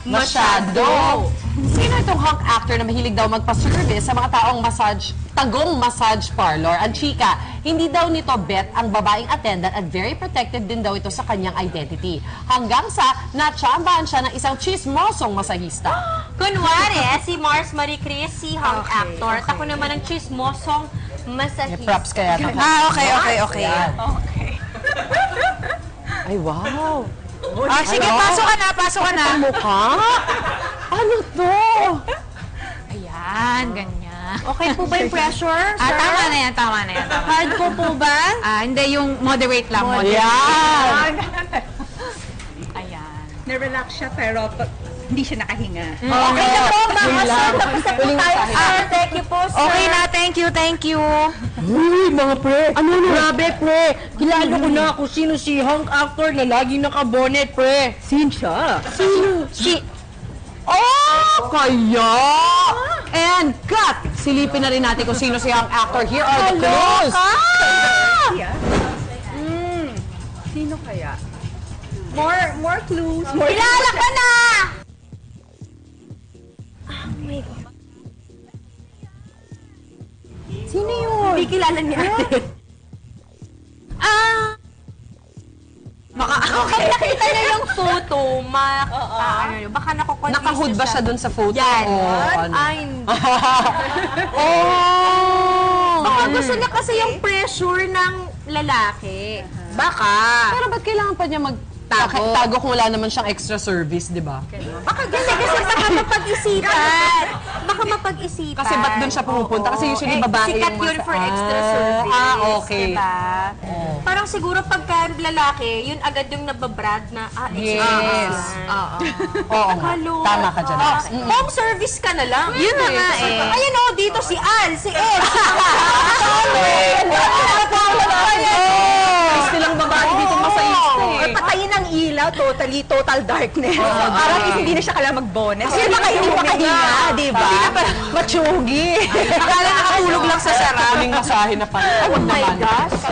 Masyado! Sino itong hunk actor na mahilig daw magpa-service sa mga taong tagong massage parlor? Ang chika, hindi daw nito bet ang babaeng attendant at very protective din daw ito sa kanyang identity. Hanggang sa natsambahan siya ng isang chismosong masahista. Kunwari, si Mars Marie Chris, si hunk actor. At ako naman ang chismosong masahista. May props kaya ito. Okay. Ay, wow! Sige, pasok ka na. Ang mukha? Ano to? Ayan, ganyan. Okay po ba yung pressure, sir? Tama na yan. Hard po ba? Hindi, yung moderate lang. Yan! Ayan. Na-relax siya pero hindi siya nakahinga. Okay na po, mga sir. Tapos na po tayo, sir. Thank you po, sir. Okay na, thank you. Uy, mga pre! Ano? Grabe, pre! Kilala ko na kung sino si hunk actor na laging nakabonet, pre! Sino siya? Oh! Kaya! And cut! Silipin na rin natin kung sino si hunk actor. Here are the clues! Sino kaya? More clues. Kilala ka na! Sino yun? Hindi kilala ni ate. Kapag nakita niya yung photo, baka nakukonfuse Nakahood ba siya dun sa photo? Yan. Ano? Ay, hindi. Oh! Baka gusto niya kasi yung pressure ng lalaki. Baka. Pero ba't kailangan pa niya tago kung wala naman siyang extra service, di ba? Baka baka mapag-isipan. Baka mapag-isipan. Kasi ba't dun siya pumupunta? Kasi usually babae sikat yung yun for extra service. Okay. Diba? Parang siguro pagka lalaki, yun agad yung nababrad na, extra Yes. service. Oo nga. Hello. Tama ka dyan. Home service ka na lang. Yun na nga eh. Ayan o, dito si Al, si Ed. Gusto lang babae dito masayista Or eh. patayin ang ilaw, total darkness. Para at least hindi na siya kailangan mag-bonnet. Kasi baka hindi makahinga, di ba? Matsugi. Akala nakatulog lang sa sarap. Masahe na pala. Oh my gosh.